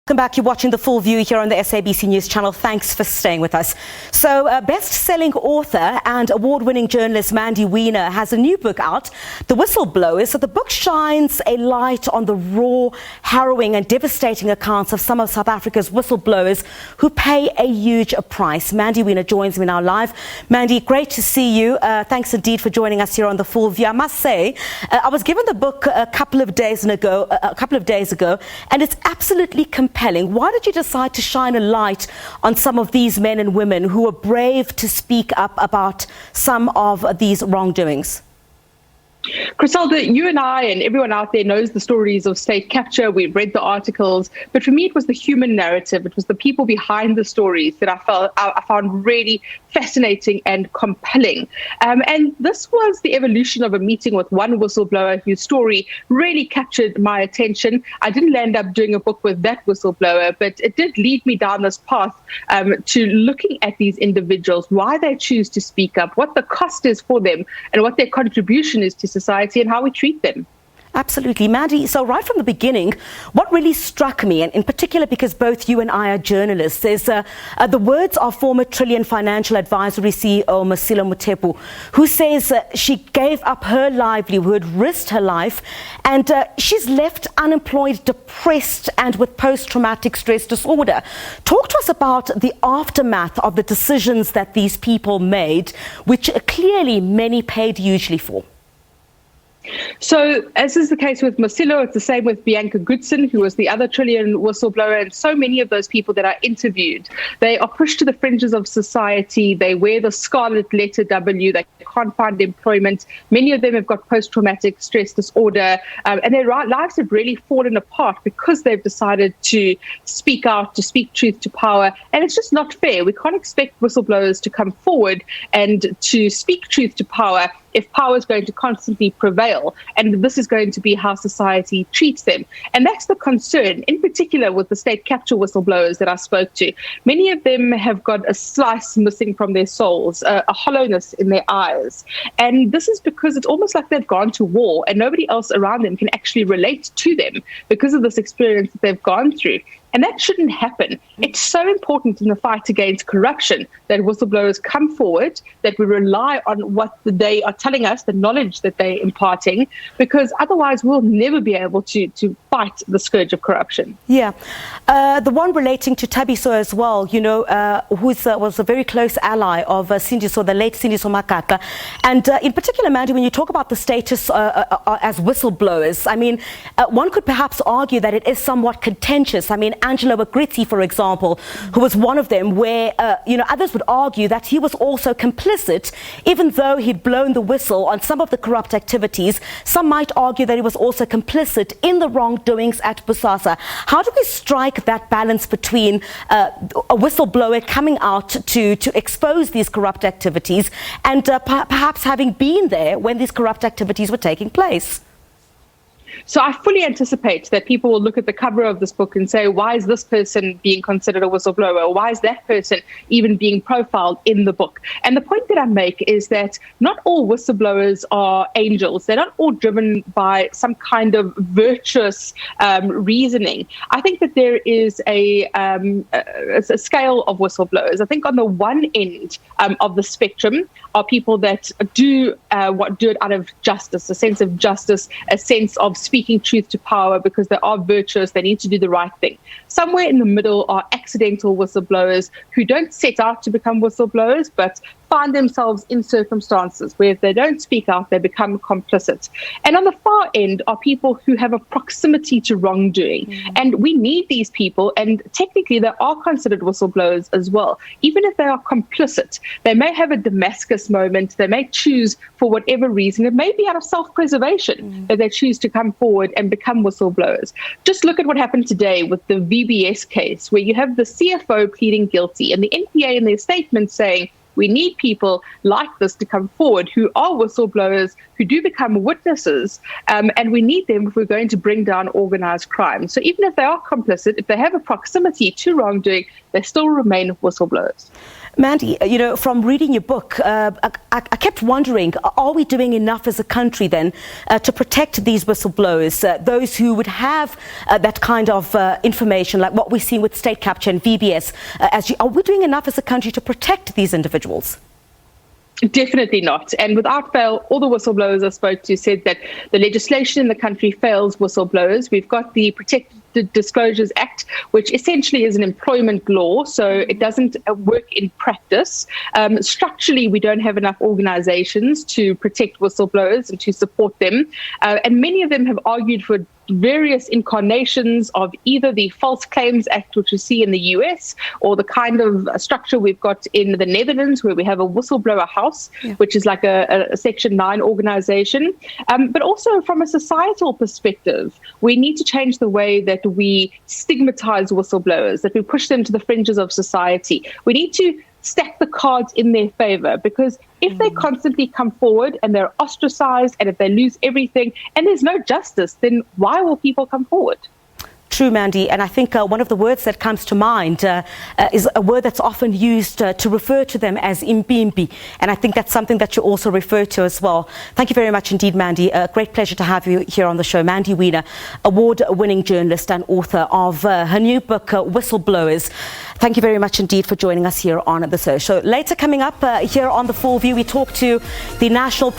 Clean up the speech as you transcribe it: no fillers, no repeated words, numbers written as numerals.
Welcome back. You're watching The Full View here on the SABC News channel. Thanks for staying with us. So, best-selling author and award-winning journalist Mandy Wiener has a new book out, The Whistleblowers. So the book shines a light on the raw, harrowing and devastating accounts of some of South Africa's whistleblowers who pay a huge price. Mandy Wiener joins me now live. Mandy, great to see you. Thanks indeed for joining us here on The Full View. I must say, I was given the book a couple of days ago, and it's absolutely compelling. Why did you decide to shine a light on some of these men and women who were brave to speak up about some of these wrongdoings? Griselda, you and I and everyone out there knows the stories of state capture. We've read the articles, but for me, it was the human narrative. It was the people behind the stories that I found really fascinating and compelling. And this was the evolution of a meeting with one whistleblower whose story really captured my attention. I didn't end up doing a book with that whistleblower, but it did lead me down this path to looking at these individuals, why they choose to speak up, what the cost is for them, and what their contribution is to society and how we treat them. Absolutely. Mandy, so right from the beginning, what really struck me, and in particular because both you and I are journalists, is the words of former Trillion Financial Advisory CEO Masilo Mutepu, who says she gave up her livelihood, risked her life, and she's left unemployed, depressed, and with post-traumatic stress disorder. Talk to us about the aftermath of the decisions that these people made, which clearly many paid hugely for. So, as is the case with Masilo, it's the same with Bianca Goodson, who was the other Trillion whistleblower, and so many of those people that are interviewed. They are pushed to the fringes of society. They wear the scarlet letter W. They can't find employment. Many of them have got post-traumatic stress disorder, and their lives have really fallen apart because they've decided to speak out, to speak truth to power. And it's just not fair. We can't expect whistleblowers to come forward and to speak truth to power if power is going to constantly prevail, and this is going to be how society treats them. And that's the concern, in particular with the state capture whistleblowers that I spoke to. Many of them have got a slice missing from their souls, a hollowness in their eyes. And this is because it's almost like they've gone to war and nobody else around them can actually relate to them because of this experience that they've gone through. And that shouldn't happen. It's so important in the fight against corruption that whistleblowers come forward, that we rely on what they are telling us, the knowledge that they're imparting, because otherwise we'll never be able to fight the scourge of corruption. Yeah. The one relating to Thabiso as well, you know, who was a very close ally of Sindiso, the late Sindiso Makaka. And in particular, Mandy, when you talk about the status as whistleblowers, I mean, one could perhaps argue that it is somewhat contentious. I mean, Angelo Bagrizzi, for example, who was one of them, where, others would argue that he was also complicit, even though he'd blown the whistle on some of the corrupt activities. Some might argue that he was also complicit in the wrongdoings at Bosasa. How do we strike that balance between a whistleblower coming out to expose these corrupt activities and perhaps having been there when these corrupt activities were taking place? So I fully anticipate that people will look at the cover of this book and say, why is this person being considered a whistleblower? Or why is that person even being profiled in the book? And the point that I make is that not all whistleblowers are angels. They're not all driven by some kind of virtuous reasoning. I think that there is a scale of whistleblowers. I think on the one end of the spectrum are people that do it out of justice, a sense of justice, a sense of speaking truth to power because they are virtuous, they need to do the right thing. Somewhere in the middle are accidental whistleblowers who don't set out to become whistleblowers, but find themselves in circumstances where if they don't speak out, they become complicit. And on the far end are people who have a proximity to wrongdoing. And we need these people, and technically they are considered whistleblowers as well. Even if they are complicit, they may have a Damascus moment, they may choose for whatever reason, it may be out of self-preservation that they choose to come forward and become whistleblowers. Just look at what happened today with the VBS case, where you have the CFO pleading guilty and the NPA in their statement saying, we need people like this to come forward who are whistleblowers, who do become witnesses, and we need them if we're going to bring down organized crime. So even if they are complicit, if they have a proximity to wrongdoing, they still remain whistleblowers. Mandy, from reading your book, I kept wondering, are we doing enough as a country then to protect these whistleblowers, those who would have that kind of information, like what we're seeing with state capture and VBS? Are we doing enough as a country to protect these individuals? Definitely not. And without fail, all the whistleblowers I spoke to said that the legislation in the country fails whistleblowers. We've got the Protected Disclosures Act, which essentially is an employment law, so it doesn't work in practice. Structurally, we don't have enough organizations to protect whistleblowers and to support them. And many of them have argued for various incarnations of either the False Claims Act, which we see in the US, or the kind of structure we've got in the Netherlands, where we have a whistleblower house, which is like a Section 9 organization. But also from a societal perspective, we need to change the way that we stigmatize whistleblowers, that we push them to the fringes of society. We need to stack the cards in their favor, because if they constantly come forward and they're ostracized, and if they lose everything and there's no justice, then why will people come forward? True, Mandy, and I think one of the words that comes to mind is a word that's often used to refer to them as impimpi, and I think that's something that you also refer to as well. Thank you very much indeed, Mandy. A great pleasure to have you here on the show. Mandy Wiener, award-winning journalist and author of her new book, Whistleblowers. Thank you very much indeed for joining us here on the show. Later coming up here on The Full View, we talk to the National